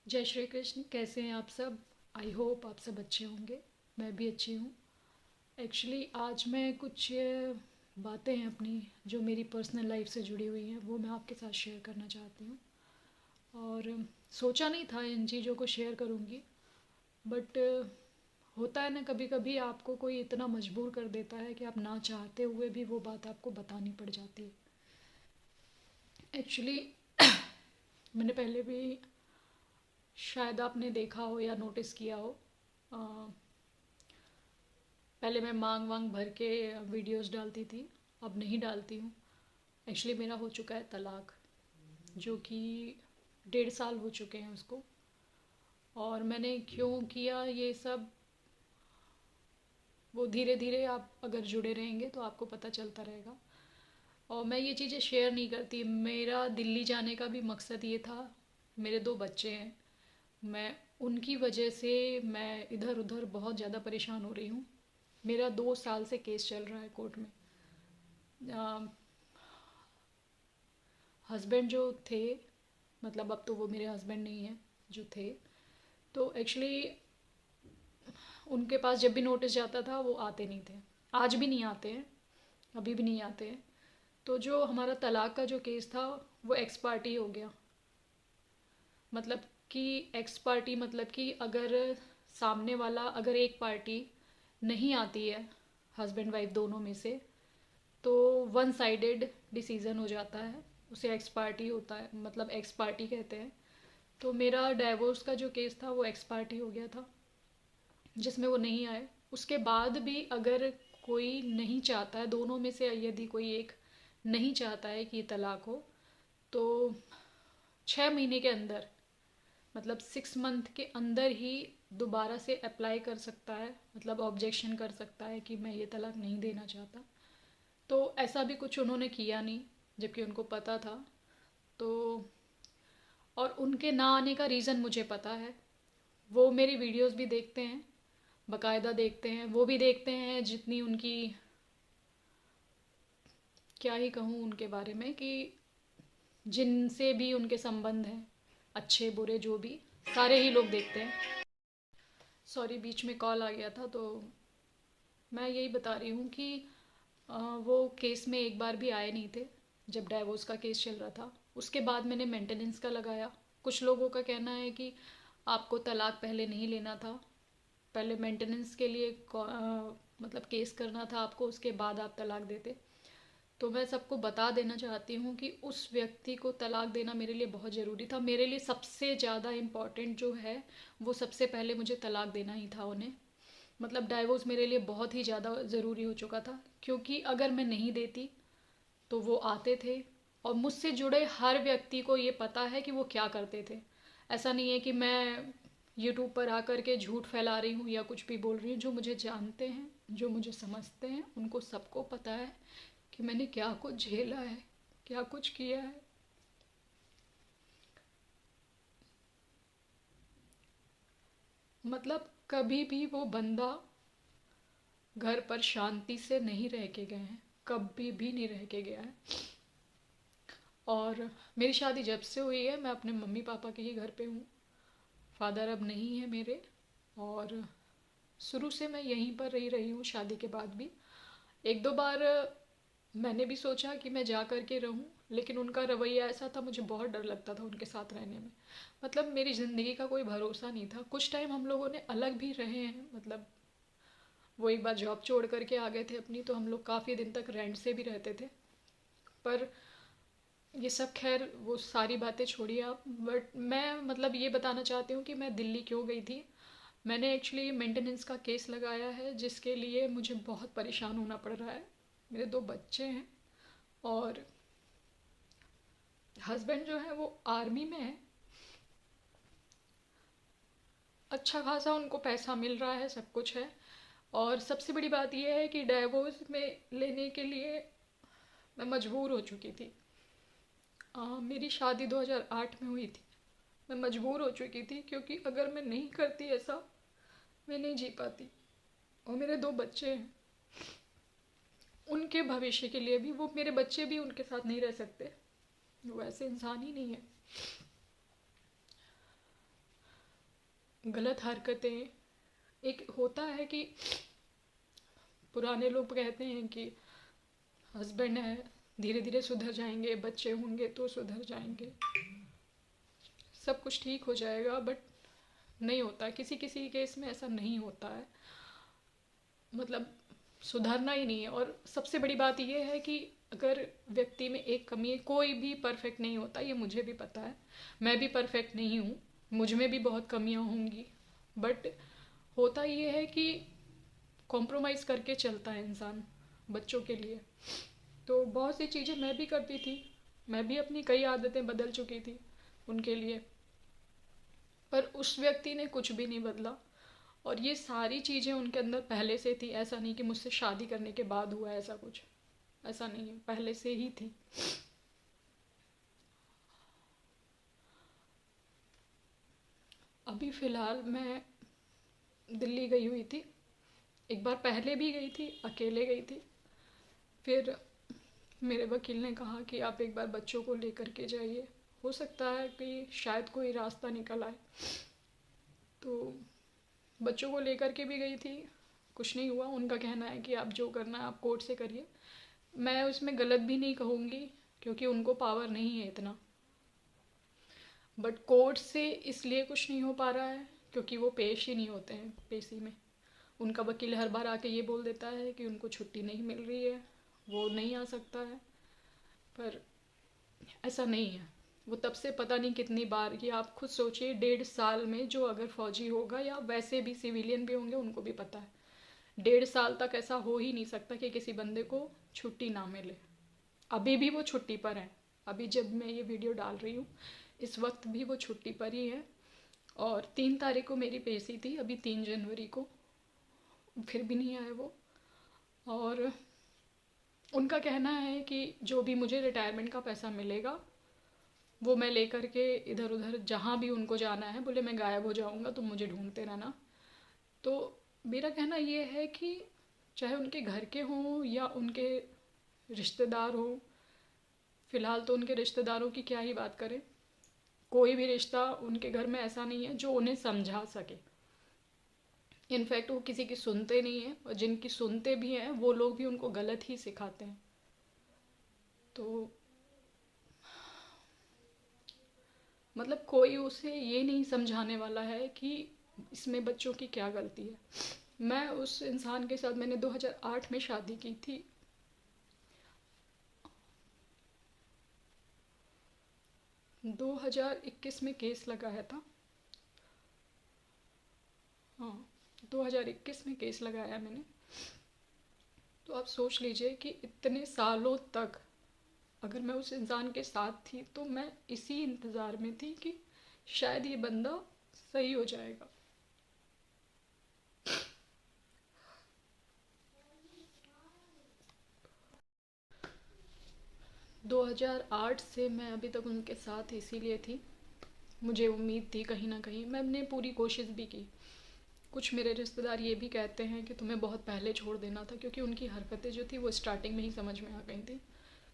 जय श्री कृष्ण। कैसे हैं आप सब? आई होप आप सब अच्छे होंगे। मैं भी अच्छी हूँ। एक्चुअली आज मैं कुछ बातें हैं अपनी जो मेरी पर्सनल लाइफ से जुड़ी हुई हैं वो मैं आपके साथ शेयर करना चाहती हूँ। और सोचा नहीं था इन चीज़ों को शेयर करूँगी, बट होता है ना, कभी कभी आपको कोई इतना मजबूर कर देता है कि आप ना चाहते हुए भी वो बात आपको बतानी पड़ जाती है। एक्चुअली मैंने पहले भी, शायद आपने देखा हो या नोटिस किया हो, अ, पहले मैं मांग वांग भर के वीडियोस डालती थी, अब नहीं डालती हूँ। एक्चुअली मेरा हो चुका है तलाक, जो कि 1.5 साल हो चुके हैं उसको। और मैंने क्यों किया ये सब, वो धीरे धीरे आप अगर जुड़े रहेंगे तो आपको पता चलता रहेगा। और मैं ये चीज़ें शेयर नहीं करती। मेरा दिल्ली जाने का भी मकसद ये था। मेरे 2 बच्चे हैं, मैं उनकी वजह से मैं इधर उधर बहुत ज़्यादा परेशान हो रही हूँ। मेरा 2 साल से केस चल रहा है कोर्ट में। हस्बैंड जो थे, मतलब अब तो वो मेरे हस्बैंड नहीं हैं, जो थे, तो एक्चुअली उनके पास जब भी नोटिस जाता था वो आते नहीं थे। आज भी नहीं आते हैं, अभी भी नहीं आते हैं। तो जो हमारा तलाक का जो केस था वो एक्स पार्टी हो गया। मतलब कि एक्स पार्टी मतलब कि अगर सामने वाला, अगर एक पार्टी नहीं आती है, हस्बैंड वाइफ दोनों में से, तो वन साइडेड डिसीज़न हो जाता है, उसे एक्स पार्टी होता है, मतलब एक्स पार्टी कहते हैं। तो मेरा डाइवोर्स का जो केस था वो एक्स पार्टी हो गया था, जिसमें वो नहीं आए। उसके बाद भी अगर कोई नहीं चाहता है, दोनों में से यदि कोई एक नहीं चाहता है कि तलाक हो, तो 6 महीने के अंदर, मतलब 6 मंथ के अंदर ही दोबारा से अप्लाई कर सकता है, मतलब ऑब्जेक्शन कर सकता है कि मैं ये तलाक नहीं देना चाहता। तो ऐसा भी कुछ उन्होंने किया नहीं, जबकि उनको पता था। तो और उनके ना आने का रीज़न मुझे पता है। वो मेरी वीडियोस भी देखते हैं, बकायदा देखते हैं। वो भी देखते हैं जितनी उनकी, क्या ही कहूँ उनके बारे में, कि जिनसे भी उनके संबंध हैं, अच्छे बुरे जो भी, सारे ही लोग देखते हैं। सॉरी, बीच में कॉल आ गया था। तो मैं यही बता रही हूँ कि वो केस में एक बार भी आए नहीं थे जब डाइवोर्स का केस चल रहा था। उसके बाद मैंने मेंटेनेंस का लगाया। कुछ लोगों का कहना है कि आपको तलाक पहले नहीं लेना था, पहले मेंटेनेंस के लिए मतलब केस करना था आपको, उसके बाद आप तलाक देते। तो मैं सबको बता देना चाहती हूँ कि उस व्यक्ति को तलाक देना मेरे लिए बहुत ज़रूरी था। मेरे लिए सबसे ज़्यादा इम्पॉर्टेंट जो है, वो सबसे पहले मुझे तलाक देना ही था उन्हें। मतलब डाइवोर्स मेरे लिए बहुत ही ज़्यादा ज़रूरी हो चुका था, क्योंकि अगर मैं नहीं देती तो वो आते थे। और मुझसे जुड़े हर व्यक्ति को ये पता है कि वो क्या करते थे। ऐसा नहीं है कि मैं यूट्यूब पर आकर के झूठ फैला रही हूँ या कुछ भी बोल रही हूँ। जो मुझे जानते हैं, जो मुझे समझते हैं, उनको सबको पता है कि मैंने क्या कुछ झेला है, क्या कुछ किया है। मतलब कभी भी वो बंदा घर पर शांति से नहीं रह के गए हैं, कभी भी नहीं रह के गया है। और मेरी शादी जब से हुई है मैं अपने मम्मी पापा के ही घर पे हूँ। फादर अब नहीं है मेरे। और शुरू से मैं यहीं पर रही हूँ, शादी के बाद भी। एक दो बार मैंने भी सोचा कि मैं जा कर के रहूं, लेकिन उनका रवैया ऐसा था, मुझे बहुत डर लगता था उनके साथ रहने में। मतलब मेरी ज़िंदगी का कोई भरोसा नहीं था। कुछ टाइम हम लोगों ने अलग भी रहे हैं, मतलब वो एक बार जॉब छोड़ करके आ गए थे अपनी, तो हम लोग काफ़ी दिन तक रेंट से भी रहते थे। पर ये सब खैर, वो सारी बातें छोड़िए आप। बट मैं मतलब ये बताना चाहती हूँ कि मैं दिल्ली क्यों गई थी। मैंने एक्चुअली मेंटेनेंस का केस लगाया है, जिसके लिए मुझे बहुत परेशान होना पड़ रहा है। मेरे 2 बच्चे हैं, और हस्बैंड जो है वो आर्मी में है। अच्छा खासा उनको पैसा मिल रहा है, सब कुछ है। और सबसे बड़ी बात यह है कि डाइवोर्स में लेने के लिए मैं मजबूर हो चुकी थी। मेरी शादी 2008 में हुई थी। मैं मजबूर हो चुकी थी, क्योंकि अगर मैं नहीं करती ऐसा, मैं नहीं जी पाती। और मेरे 2 बच्चे हैं, उनके भविष्य के लिए भी, वो मेरे बच्चे भी उनके साथ नहीं रह सकते। वो ऐसे इंसान ही नहीं है। गलत हरकतें, एक होता है कि पुराने लोग कहते हैं कि हस्बैंड है, धीरे धीरे सुधर जाएंगे, बच्चे होंगे तो सुधर जाएंगे, सब कुछ ठीक हो जाएगा, बट नहीं होता। किसी किसी केस में ऐसा नहीं होता है, मतलब सुधरना ही नहीं है। और सबसे बड़ी बात यह है कि अगर व्यक्ति में एक कमी है, कोई भी परफेक्ट नहीं होता, ये मुझे भी पता है, मैं भी परफेक्ट नहीं हूँ, मुझ में भी बहुत कमियाँ होंगी, बट होता ये है कि कॉम्प्रोमाइज़ करके चलता है इंसान बच्चों के लिए। तो बहुत सी चीज़ें मैं भी करती थी, मैं भी अपनी कई आदतें बदल चुकी थी उनके लिए, पर उस व्यक्ति ने कुछ भी नहीं बदला। और ये सारी चीज़ें उनके अंदर पहले से थी, ऐसा नहीं कि मुझसे शादी करने के बाद हुआ ऐसा कुछ, ऐसा नहीं है, पहले से ही थी। अभी फ़िलहाल मैं दिल्ली गई हुई थी, एक बार पहले भी गई थी, अकेले गई थी। फिर मेरे वकील ने कहा कि आप एक बार बच्चों को लेकर के जाइए, हो सकता है कि शायद कोई रास्ता निकल आए। तो बच्चों को लेकर के भी गई थी, कुछ नहीं हुआ। उनका कहना है कि आप जो करना है आप कोर्ट से करिए। मैं उसमें गलत भी नहीं कहूँगी, क्योंकि उनको पावर नहीं है इतना, बट कोर्ट से इसलिए कुछ नहीं हो पा रहा है क्योंकि वो पेश ही नहीं होते हैं पेशी में। उनका वकील हर बार आके ये बोल देता है कि उनको छुट्टी नहीं मिल रही है, वो नहीं आ सकता है, पर ऐसा नहीं है। वो तब से पता नहीं कितनी बार, कि आप खुद सोचिए, 1.5 साल में जो अगर फौजी होगा या वैसे भी सिविलियन भी होंगे उनको भी पता है, 1.5 साल तक ऐसा हो ही नहीं सकता कि किसी बंदे को छुट्टी ना मिले। अभी भी वो छुट्टी पर है, अभी जब मैं ये वीडियो डाल रही हूँ इस वक्त भी वो छुट्टी पर ही है। और 3 तारीख को मेरी पेशी थी, अभी 3 जनवरी को, फिर भी नहीं आए वो। और उनका कहना है कि जो भी मुझे रिटायरमेंट का पैसा मिलेगा वो मैं लेकर के इधर उधर जहाँ भी उनको जाना है, बोले मैं गायब हो जाऊँगा, तुम मुझे ढूंढते रहना। तो मेरा कहना ये है कि चाहे उनके घर के हों या उनके रिश्तेदार हों, फ़िलहाल तो उनके रिश्तेदारों की क्या ही बात करें, कोई भी रिश्ता उनके घर में ऐसा नहीं है जो उन्हें समझा सके। इनफैक्ट वो किसी की सुनते नहीं हैं, और जिनकी सुनते भी हैं वो लोग भी उनको गलत ही सिखाते हैं। तो मतलब कोई उसे ये नहीं समझाने वाला है कि इसमें बच्चों की क्या गलती है। मैं उस इंसान के साथ, मैंने 2008 में शादी की थी। 2021 में केस लगाया था, हाँ 2021 में केस लगाया मैंने। तो आप सोच लीजिए कि इतने सालों तक अगर मैं उस इंसान के साथ थी तो मैं इसी इंतज़ार में थी कि शायद ये बंदा सही हो जाएगा। 2008 से मैं अभी तक उनके साथ इसीलिए थी, मुझे उम्मीद थी कहीं ना कहीं, मैंने पूरी कोशिश भी की। कुछ मेरे रिश्तेदार ये भी कहते हैं कि तुम्हें बहुत पहले छोड़ देना था, क्योंकि उनकी हरकतें जो थी वो स्टार्टिंग में ही समझ में आ गई थी।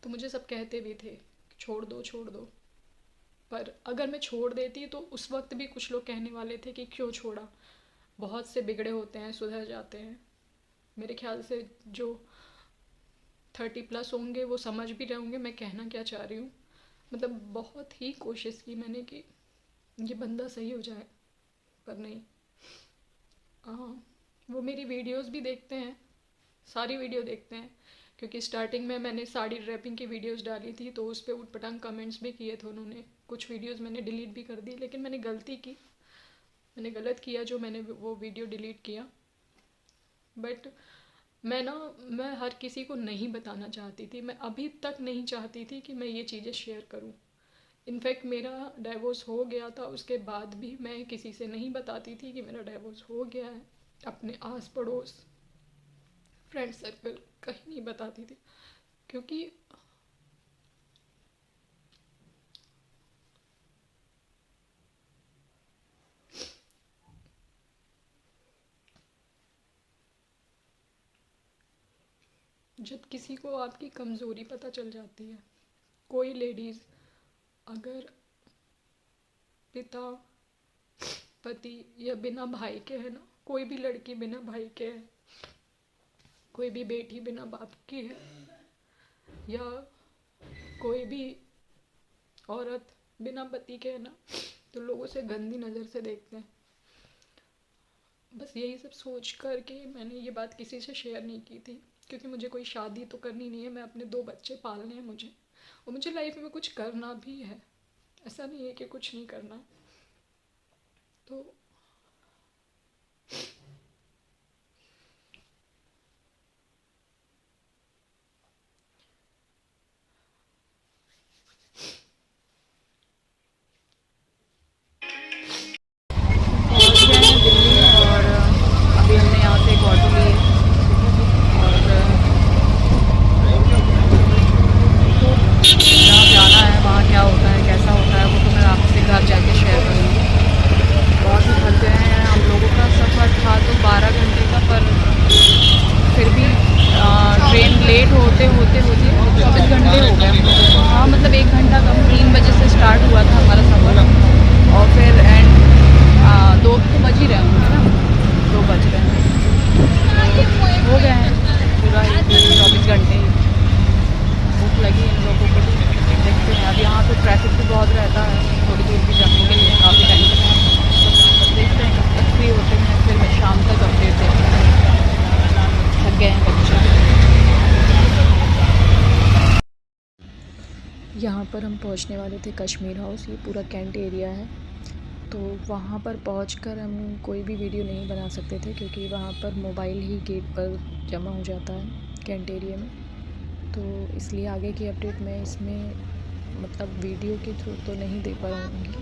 तो मुझे सब कहते भी थे कि छोड़ दो छोड़ दो, पर अगर मैं छोड़ देती तो उस वक्त भी कुछ लोग कहने वाले थे कि क्यों छोड़ा, बहुत से बिगड़े होते हैं सुधर जाते हैं। मेरे ख्याल से जो 30+ होंगे वो समझ भी रहे होंगे मैं कहना क्या चाह रही हूँ। मतलब बहुत ही कोशिश की मैंने कि ये बंदा सही हो जाए, पर नहीं। हाँ, वो मेरी वीडियोस भी देखते हैं, सारी वीडियो देखते हैं, क्योंकि स्टार्टिंग में मैंने साड़ी ड्रैपिंग की वीडियोस डाली थी तो उस पर उटपटांग कमेंट्स भी किए थे उन्होंने। कुछ वीडियोस मैंने डिलीट भी कर दी, लेकिन मैंने गलती की, मैंने गलत किया जो मैंने वो वीडियो डिलीट किया। बट मैं हर किसी को नहीं बताना चाहती थी, मैं अभी तक नहीं चाहती थी कि मैं ये चीज़ें शेयर करूं। इनफैक्ट मेरा डाइवोर्स हो गया था, उसके बाद भी मैं किसी से नहीं बताती थी कि मेरा डाइवोर्स हो गया है। अपने आस पड़ोस, फ्रेंड सर्कल, कहीं नहीं बताती थी, क्योंकि जब किसी को आपकी कमज़ोरी पता चल जाती है, कोई लेडीज़ अगर पिता पति या बिना भाई के है ना, कोई भी लड़की बिना भाई के है, कोई भी बेटी बिना बाप की है, या कोई भी औरत बिना पति के है ना, तो लोग उसे गंदी नज़र से देखते हैं। बस यही सब सोच कर के मैंने ये बात किसी से शेयर नहीं की थी, क्योंकि मुझे कोई शादी तो करनी नहीं है, मैं अपने 2 बच्चे पालने हैं मुझे, और मुझे लाइफ में कुछ करना भी है, ऐसा नहीं है कि कुछ नहीं करना। तो पहुंच गए हैं दिल्ली और अभी हमने यहाँ से एक ऑटो लिए और जहाँ जाना है वहाँ क्या होता है कैसा होता है वो तो मैं आपसे घर जाके शेयर करूँगी। बहुत ही थक गए हैं। हम लोगों का सफ़र था तो 12 घंटे का, पर फिर भी ट्रेन लेट होते होते होते 24 घंटे हो गए हम लोगों को। हाँ मतलब 1 घंटा कम, 3 बजे से स्टार्ट हुआ था हमारा सफ़र और फिर एंड 2 तो बज ही रहे होंगे ना, 2 बज रहे हैं, तो हो गए हैं पूरा 24 घंटे ही। भूख लगी इन लोगों को भी, देखते हैं। अब यहाँ पे ट्रैफिक भी बहुत रहता है, थोड़ी दूर भी जाने के लिए काफ़ी टाइम तक। देखते हैं कब तक फ्री होते हैं, फिर मैं शाम तक अपडेट देती हूँ। थक गए हैं बच्चे। यहाँ पर हम पहुँचने वाले थे कश्मीर हाउस, ये पूरा कैंट एरिया है। तो वहाँ पर पहुँचकर हम कोई भी वीडियो नहीं बना सकते थे, क्योंकि वहाँ पर मोबाइल ही गेट पर जमा हो जाता है कैंट एरिया में। तो इसलिए आगे की अपडेट मैं इसमें मतलब वीडियो के थ्रू तो नहीं दे पाऊँगी।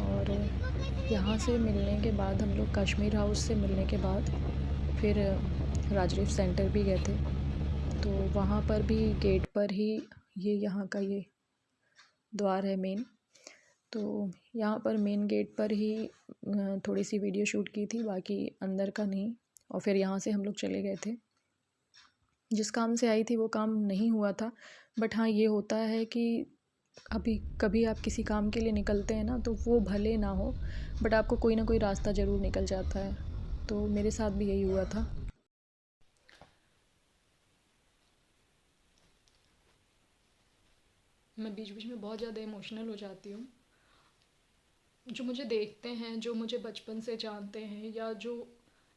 और यहाँ से मिलने के बाद हम लोग कश्मीर हाउस से मिलने के बाद फिर राजरीफ सेंटर भी गए थे। तो वहाँ पर भी गेट पर ही ये यहाँ का ये द्वार है मेन। तो यहाँ पर मेन गेट पर ही थोड़ी सी वीडियो शूट की थी, बाकी अंदर का नहीं। और फिर यहाँ से हम लोग चले गए थे। जिस काम से आई थी वो काम नहीं हुआ था, बट हाँ ये होता है कि अभी कभी आप किसी काम के लिए निकलते हैं ना, तो वो भले ना हो बट आपको कोई ना कोई रास्ता ज़रूर निकल जाता है। तो मेरे साथ भी यही हुआ था। मैं बीच बीच में बहुत ज़्यादा इमोशनल हो जाती हूँ। जो मुझे देखते हैं, जो मुझे बचपन से जानते हैं, या जो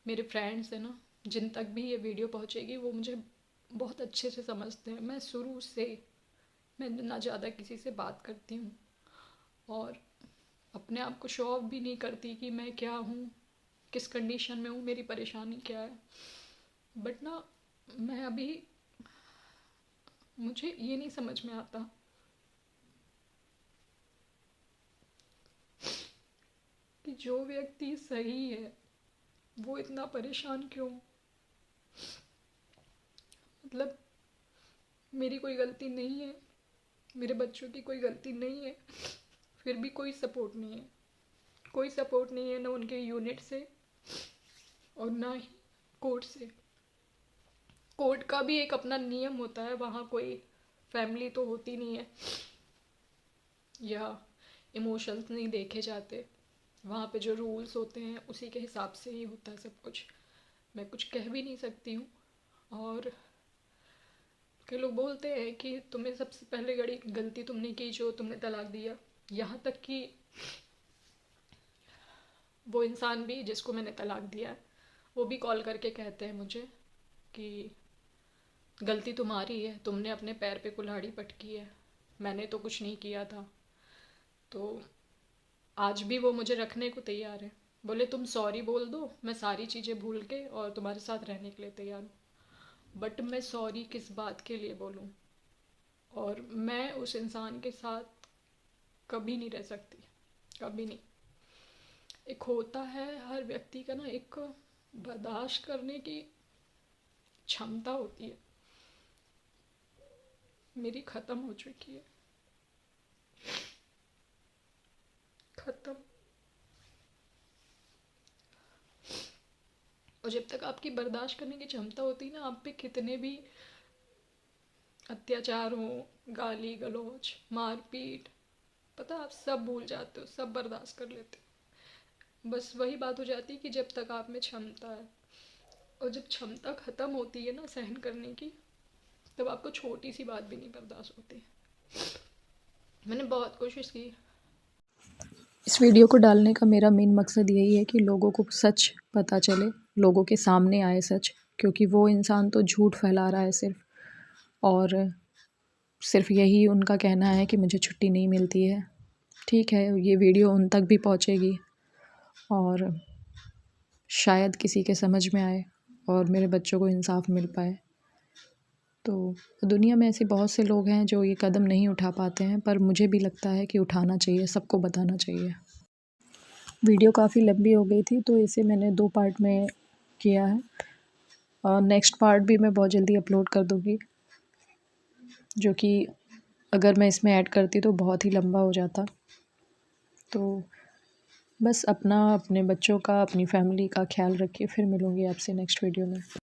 मेरे फ्रेंड्स हैं ना, जिन तक भी ये वीडियो पहुँचेगी, वो मुझे बहुत अच्छे से समझते हैं। मैं शुरू से मैं ना ज़्यादा किसी से बात करती हूँ, और अपने आप को शो ऑफ भी नहीं करती कि मैं क्या हूँ, किस कंडीशन में हूँ, मेरी परेशानी क्या है। बट ना, मैं अभी मुझे ये नहीं समझ में आता कि जो व्यक्ति सही है वो इतना परेशान क्यों। मतलब मेरी कोई गलती नहीं है, मेरे बच्चों की कोई गलती नहीं है, फिर भी कोई सपोर्ट नहीं है। कोई सपोर्ट नहीं है, ना उनके यूनिट से और ना ही कोर्ट से। कोर्ट का भी एक अपना नियम होता है, वहाँ कोई फैमिली तो होती नहीं है, या इमोशंस नहीं देखे जाते। वहाँ पे जो रूल्स होते हैं उसी के हिसाब से ही होता है सब कुछ। मैं कुछ कह भी नहीं सकती हूँ। और कई लोग बोलते हैं कि तुम्हें सबसे पहले गलती तुमने की जो तुमने तलाक दिया। यहाँ तक कि वो इंसान भी जिसको मैंने तलाक दिया है, वो भी कॉल करके कहते हैं मुझे कि गलती तुम्हारी है, तुमने अपने पैर पे कुल्हाड़ी पटकी है, मैंने तो कुछ नहीं किया था। तो आज भी वो मुझे रखने को तैयार है। बोले तुम सॉरी बोल दो, मैं सारी चीज़ें भूल के और तुम्हारे साथ रहने के लिए तैयार हूँ। बट मैं सॉरी किस बात के लिए बोलूँ, और मैं उस इंसान के साथ कभी नहीं रह सकती, कभी नहीं। एक होता है हर व्यक्ति का ना, एक बर्दाश्त करने की क्षमता होती है, मेरी ख़त्म हो चुकी है, ख़त्म। और जब तक आपकी बर्दाश्त करने की क्षमता होती है ना, आप पे कितने भी अत्याचार हो, गाली गलौज, मारपीट, पता आप सब भूल जाते हो, सब बर्दाश्त कर लेते हो। बस वही बात हो जाती है कि जब तक आप में क्षमता है, और जब क्षमता ख़त्म होती है ना सहन करने की, तब आपको छोटी सी बात भी नहीं बर्दाश्त होती। मैंने बहुत कोशिश की। इस वीडियो को डालने का मेरा मेन मकसद यही है कि लोगों को सच पता चले, लोगों के सामने आए सच, क्योंकि वो इंसान तो झूठ फैला रहा है सिर्फ, और सिर्फ यही उनका कहना है कि मुझे छुट्टी नहीं मिलती है। ठीक है, ये वीडियो उन तक भी पहुंचेगी और शायद किसी के समझ में आए और मेरे बच्चों को इंसाफ मिल पाए। तो दुनिया में ऐसे बहुत से लोग हैं जो ये कदम नहीं उठा पाते हैं, पर मुझे भी लगता है कि उठाना चाहिए, सबको बताना चाहिए। वीडियो काफ़ी लंबी हो गई थी तो इसे मैंने 2 पार्ट में किया है, और नेक्स्ट पार्ट भी मैं बहुत जल्दी अपलोड कर दूँगी, जो कि अगर मैं इसमें ऐड करती तो बहुत ही लंबा हो जाता। तो बस अपना, अपने बच्चों का, अपनी फैमिली का ख्याल रखिए। फिर मिलूँगी आपसे नेक्स्ट वीडियो में।